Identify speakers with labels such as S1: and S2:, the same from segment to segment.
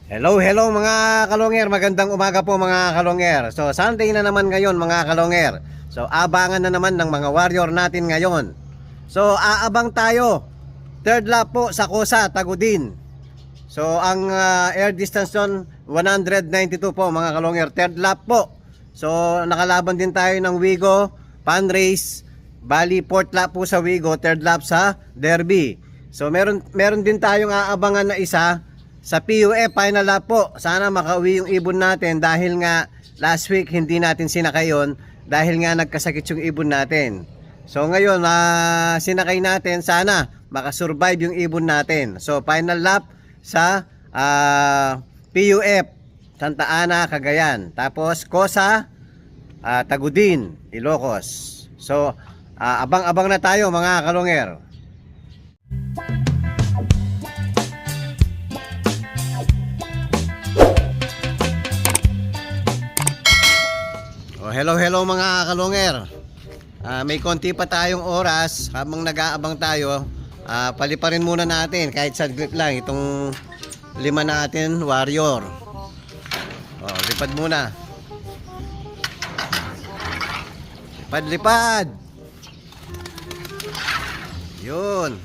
S1: Hello, hello mga kalonger. Magandang umaga po mga kalonger. So Sunday na naman ngayon mga kalonger. So abangan na naman ng mga warrior natin ngayon. So aabang tayo. Third lap po sa Kosa, Tagudin. So ang air distance nun 192 po mga kalonger. Third lap po. So nakalaban din tayo ng Wigo Pan Race. Bali fourth lap po sa Wigo, third lap sa Derby. So meron din tayong aabangan na isa sa PUF final lap po. Sana makauwi yung ibon natin dahil nga last week hindi natin sinakay yun dahil nga nagkasakit yung ibon natin. So ngayon sinakay natin, sana makasurvive yung ibon natin. So final lap sa PUF Santa Ana, Cagayan. Tapos Kosa, Tagudin, Ilocos. So abang-abang na tayo mga kalonger. Hello mga kalonger. May konti pa tayong oras habang nag-aabang tayo. Paliparin muna natin kahit saglit lang itong lima natin warrior. Lipad muna. Lipad. Yun.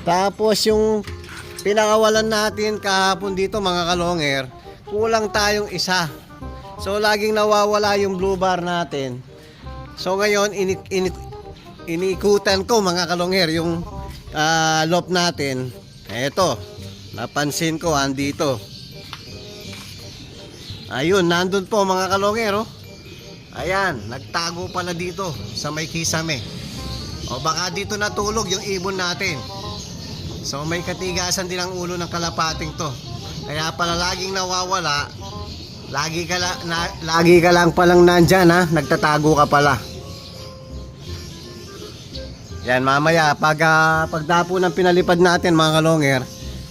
S1: Tapos yung pinakawalan natin kahapon dito mga kalonger, kulang tayong isa. So laging nawawala yung blue bar natin. So ngayon iniikutan ko mga kalonger yung loop natin. Eto, napansin ko andito. Ayun, nandun po mga kalonger. Ayan, nagtago pala dito sa may kisame. O baka dito natulog yung ibon natin. So may katigasan din ang ulo ng kalapating to. Kaya pala laging nawawala. Lagi ka lang palang nandyan ha. Nagtatago ka pala. Yan mamaya pagdapo ng pinalipad natin mga kalonger.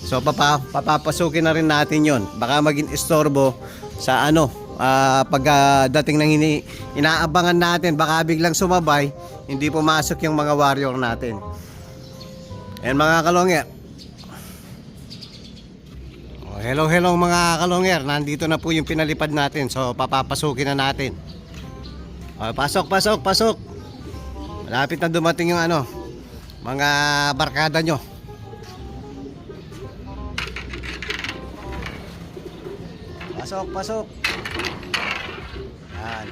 S1: So papapasukin na rin natin yon. Baka maging istorbo sa pagdating ng inaabangan natin. Baka biglang sumabay, hindi pumasok yung mga warrior natin. Ayan mga kalonger. Hello mga kalonger. Nandito na po yung pinalipad natin. So papapasukin na natin. Pasok. Malapit na dumating yung mga barkada nyo. Pasok. Yan.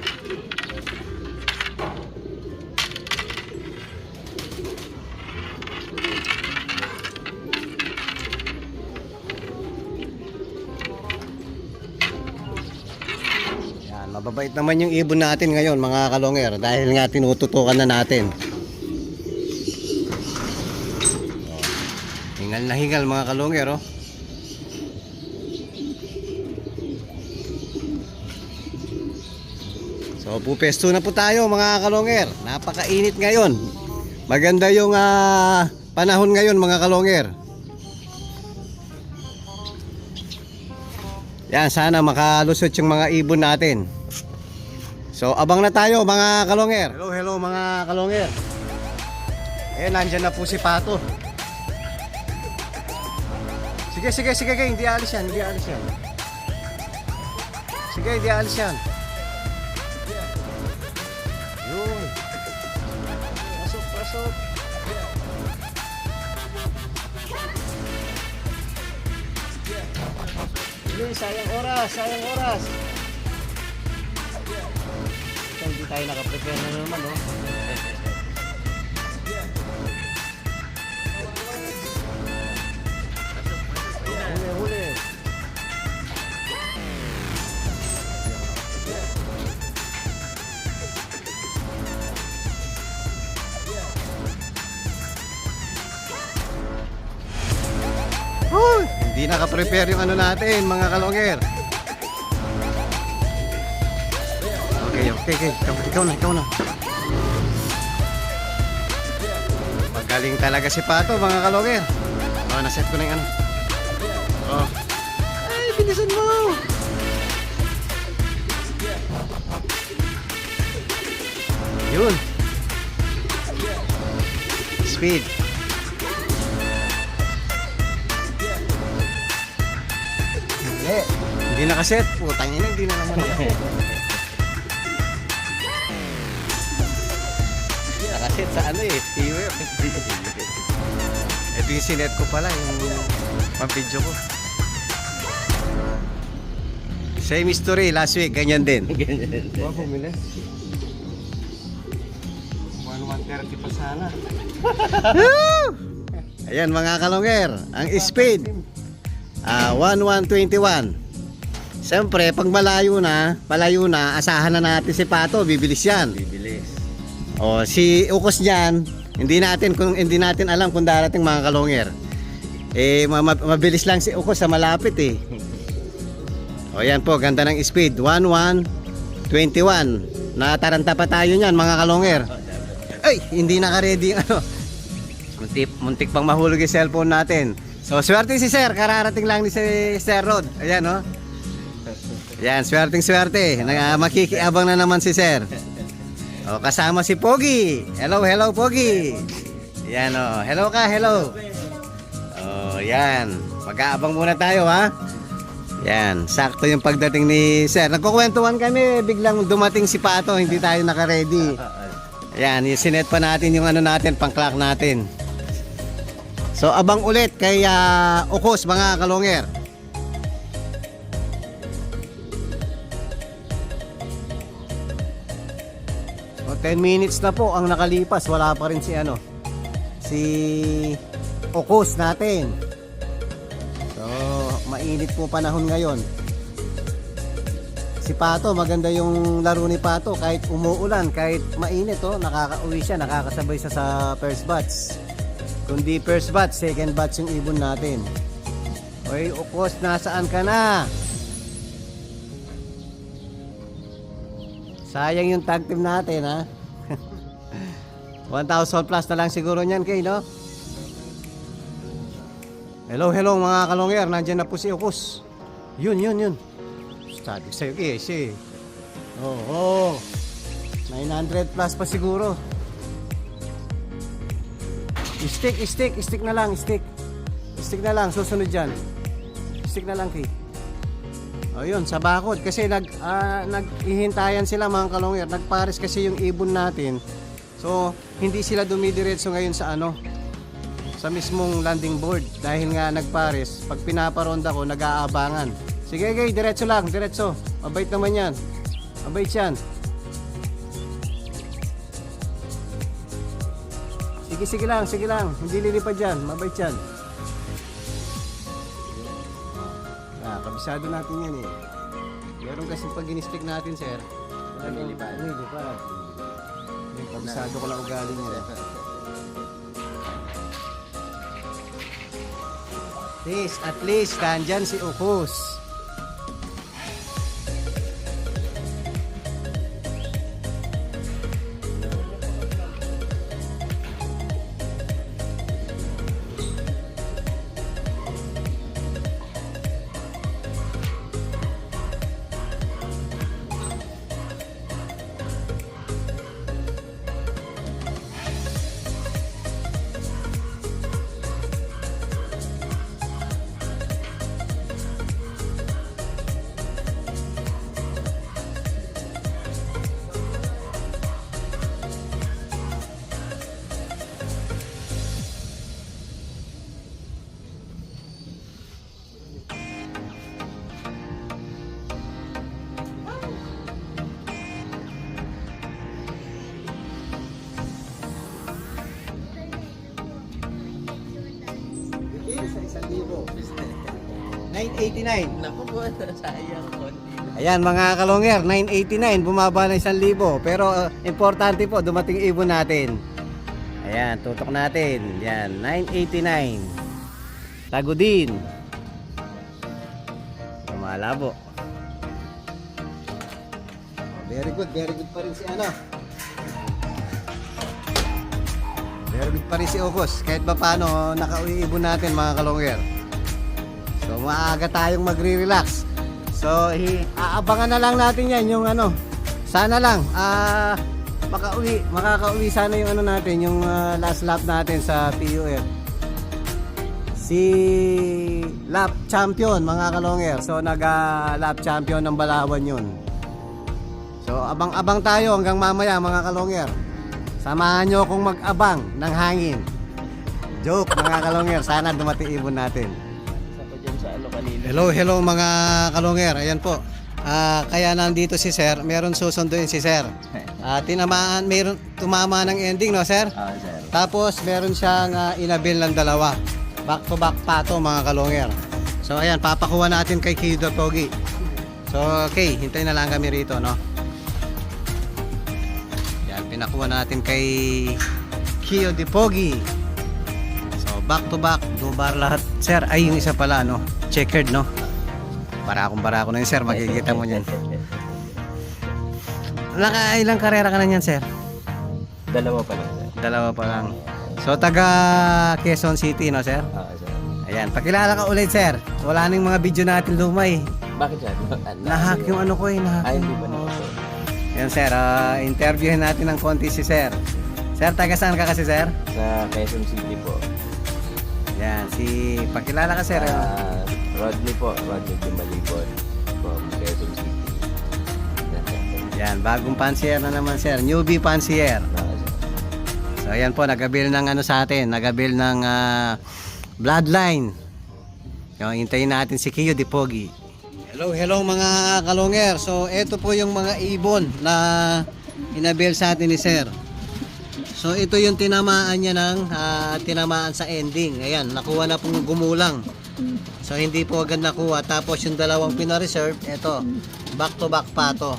S1: Mababait naman yung ibon natin ngayon mga kalonger dahil nga tinututukan na natin. Hingal na hingal mga kalonger. So pupesto na po tayo mga kalonger. Napakainit ngayon. Maganda yung panahon ngayon mga kalonger. Yan, sana makalusot yung mga ibon natin. So abang na tayo mga kalonger. Hello mga kalonger. Nandyan na po si Pato. Sige, hindi alis yan. Sige, hindi alis yan. Yun. Pasok. Sayang oras. Hindi tayo nakaprepare na naman, Huli. Hindi nakaprepare yung natin, mga kalonger. Okay. Ikaw na. Magaling talaga si Pato, mga kalonger. Naset ko na yung Ay, bilisan mo. Yun. Speed. Hindi nakaset. Putang ina, hindi na naman nakaset. Nakaset sa ano eh, viewer. Ito yung sinet ko pala, yung pang-video ko. Same story last week, ganyan din.
S2: Wala bumili. 130 pa sana.
S1: Ayan mga kalongger, ang speed 1121. Siyempre, pag malayo na, asahan na natin si Pato, bibilis yan.
S2: Bibilis.
S1: O si Ukos niyan, hindi natin alam kung darating mga kalongger. Eh mabilis lang si Ukos sa malapit eh. O yan po, ganda ng speed 1121. Nataranta pa tayo niyan mga kalongger. Ay, hindi naka-ready yung ano. Muntik pang mahulog yung cellphone natin. So, swerte si Sir. Kararating lang ni si Sir Rod. Ayan, no? Ayan, swerte. Makikiabang na naman si Sir. O, kasama si Pogi. Hello, Pogi. Ayan, o. Hello ka, hello. O, yan. Mag-aabang muna tayo, ha? Yan, sakto yung pagdating ni Sir. Nagkukwentuhan kami, biglang dumating si Pato. Hindi tayo naka-ready. Ayan, sinet pa natin yung ano natin, pang-clock natin. So, abang ulit kay Ukos, mga kalongger. So, 10 minutes na po ang nakalipas. Wala pa rin si Ukos natin. So, mainit po panahon ngayon. Si Pato, maganda yung laro ni Pato. Kahit umuulan, kahit mainit, nakakauwi siya, nakakasabay siya sa first batch. Kundi first batch, second batch yung ibon natin. Oy, Ukos, nasaan ka na? Sayang yung tag team natin, ha? 1,000 plus na lang siguro niyan, Kay, no? Hello mga kalongger, nandiyan na po si Ukos. Yun. Sabi sa'yo, Kay, Oo. 900 plus pa siguro. Stick na lang, stick na lang, susunod dyan. Stick na lang, Kay. O yun, sa bakod. Kasi naghihintayan sila mga kalongger. Nagpares kasi yung ibon natin. So, hindi sila dumidiretso ngayon sa sa mismong landing board. Dahil nga nagpares, pag pinaparonda ko, nag-aabangan. Sige, Kay, diretso lang, diretso. Mabait naman yan. Mabait yan. Sige lang. Hindi lilipad dyan. Mabait yan. Kabisado natin yan eh. Meron kasi pag in-stick natin, Sir. Lilipad. Kabisado ko lang ugali niya. At least, nandyan si Ukos. Sa 1,000. 989.
S2: Naku po, sayang konti.
S1: Ayan mga kalongger, 989 bumaba na 1,000. Pero importante po, dumating ibon natin. Ayan, tutok natin. Yan, 989. Tago din. Malabo. Very good pa rin si Very good pa rin si Ukos. Kahit pa paano, nakauwi ibon natin mga kalongger. So maaga tayong magre-relax. So aabangan na lang natin yan yung sana lang makakauwi sana yung natin, yung last lap natin sa PUF. si lap champion mga kalonger. So nag lap champion ng Balawan yun. So abang-abang tayo hanggang mamaya mga kalonger. Samahan nyo akong mag-abang ng hangin. Joke mga kalonger, sana dumating ibon natin.
S2: Isa pa dyan sa ano kanina.
S1: Hello mga kalonger. Ayan po. Kaya nandito si Sir, meron susunduin si Sir. Tinamaan, meron tumama ng ending, no Sir?
S2: Sir.
S1: Tapos meron siyang inabil ng dalawa. Back to back pato mga kalonger. So ayan, papakuha natin kay Kido Pogi. So okay, hintayin na lang kami rito, no? Yan, pinakuha natin kay Kiyo de Pogi. So back to back, dubar lahat. Sir, ay yung isa pala, no? Checkered, no? Barako na yun, sir. Makikita mo yan. Ilang karera ka na yan, sir?
S2: Dalawa pa lang, sir.
S1: Dalawa pa lang. So, taga Quezon City, no, sir?
S2: Sir.
S1: Ayan, pakilala ka ulit, sir. Wala nang mga video natin lumay.
S2: Bakit, sir?
S1: Nahack yung ano ko eh.
S2: Ay, hindi ba na, sir?
S1: Ayan, sir. Interviewin natin ng konti si sir. Sir, taga saan ka kasi, sir?
S2: Sa Quezon City po.
S1: Ayan, pakilala ka, sir.
S2: Rodney po. Rodney Timalibon from Quezon City.
S1: Ayan, bagong pansier na naman, sir. Newbie pansier. So ayan po, nagabil ng ano sa atin, nagabil ng bloodline. Yung hintayin natin si Kiyo de Pogi. Hello mga kalonger. So ito po yung mga ibon na inabil sa atin ni Sir. So ito yung tinamaan niya ng tinamaan sa ending. Ayan, nakuha na pong gumulang. So hindi po agad nakuha. Tapos yung dalawang pina-reserve, ito, back to back pato.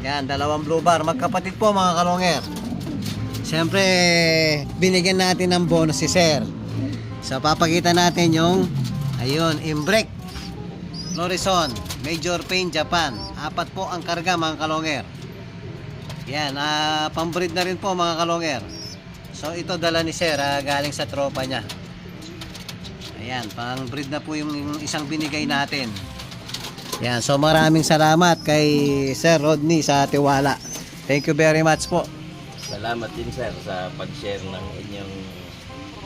S1: Yan, dalawang blue bar. Magkapatid po mga kalonger. Siyempre, binigyan natin ng bonus si Sir. So, papakita natin yung, ayun, Imbrek, Lorison, Major Pain, Japan. 4 po ang karga mga kalonger. Yan, pambreed na rin po mga kalonger. So, ito dala ni Sir, galing sa tropa niya. Ayan, pang-breed na po yung isang binigay natin. Yan, so maraming salamat kay Sir Rodney sa tiwala. Thank you very much po.
S2: Salamat din, sir, sa pag-share ng inyong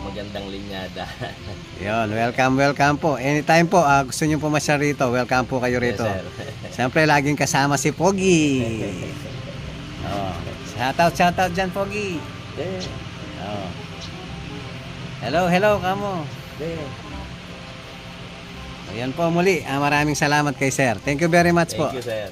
S2: magandang linyada.
S1: Yon, welcome po. Anytime po, gusto niyo po masyar rito, welcome po kayo rito.
S2: Yes, sir.
S1: Siyempre, laging kasama si Pogi. Oh, shoutout dyan, Pogi. Oh. Hello, kamo. Ayan po muli, maraming salamat kay Sir. Thank you very much po.
S2: Thank you, sir.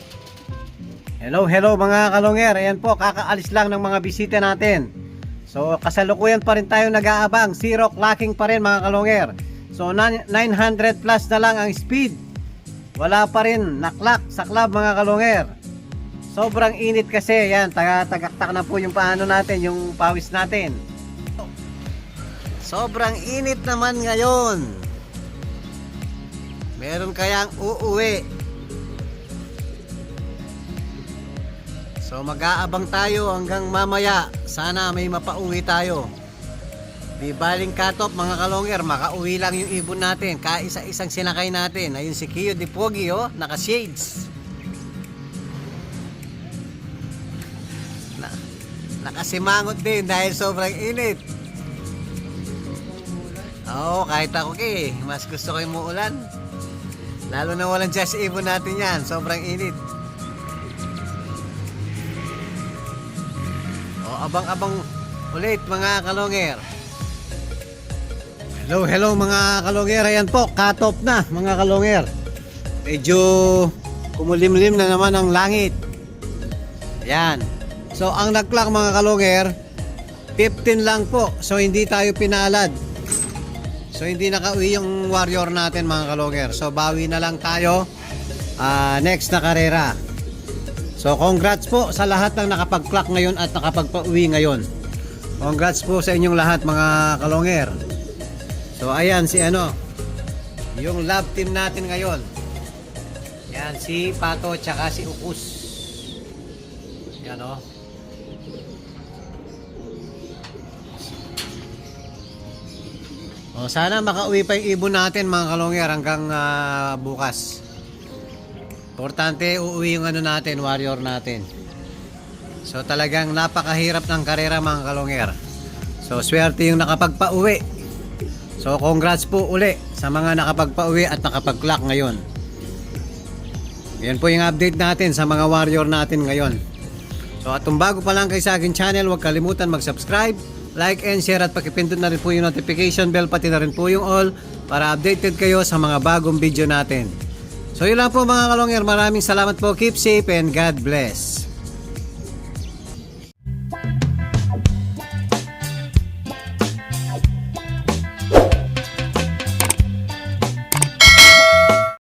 S1: Hello mga kalonger. Ayan po, kakaalis lang ng mga bisita natin. So, kasalukuyan pa rin tayo nag-aabang. Zero clocking pa rin mga kalonger. So, 900 plus na lang ang speed. Wala pa rin naklock sa club mga kalonger. Sobrang init kasi. Yan, tagaktak na po yung paano natin, yung pawis natin. Sobrang init naman ngayon. Meron kayang uuwi. So mag-aabang tayo hanggang mamaya. Sana may mapauwi tayo. Di baling cut-off mga kalonger, makauwi lang yung ibon natin. Kaisa-isang sinakay natin. Ayun si Kiyo de Pogi, oh, naka-shades. Nakasimangot din dahil sobrang init. Oo, kahit ako mas gusto ko yung muulan. Lalo na walang just ibon natin yan. Sobrang init. Abang-abang ulit mga kalonger. Hello mga kalonger. Ayan po, cut off na mga kalonger. Medyo kumulimlim na naman ang langit. Ayan. So ang nag-clock mga kalonger 15 lang po. So hindi tayo pinalad. So hindi nakauwi yung warrior natin mga kalonger. So bawi na lang tayo next na karera. So congrats po sa lahat ng nakapag-clock ngayon at nakapagpa-uwi ngayon. Congrats po sa inyong lahat mga kalonger. So ayan si yung love team natin ngayon. Yan si Pato tsaka si Ukus. Yan o. Sana makauwi pa yung ibon natin mga kalonger hanggang bukas. Importante uuwi yung natin, warrior natin. So talagang napakahirap ng karera mga kalonger. So swerte yung nakapagpa-uwi. So congrats po uli sa mga nakapagpa-uwi at nakapag-clock ngayon. Yan po yung update natin sa mga warrior natin ngayon. So at kung bago pa lang kayo sa akin channel, huwag kalimutan mag-subscribe, like and share at pakipindot na rin po yung notification bell, pati na rin po yung all para updated kayo sa mga bagong video natin. So yun lang po mga kalongger, maraming salamat po, keep safe and God bless.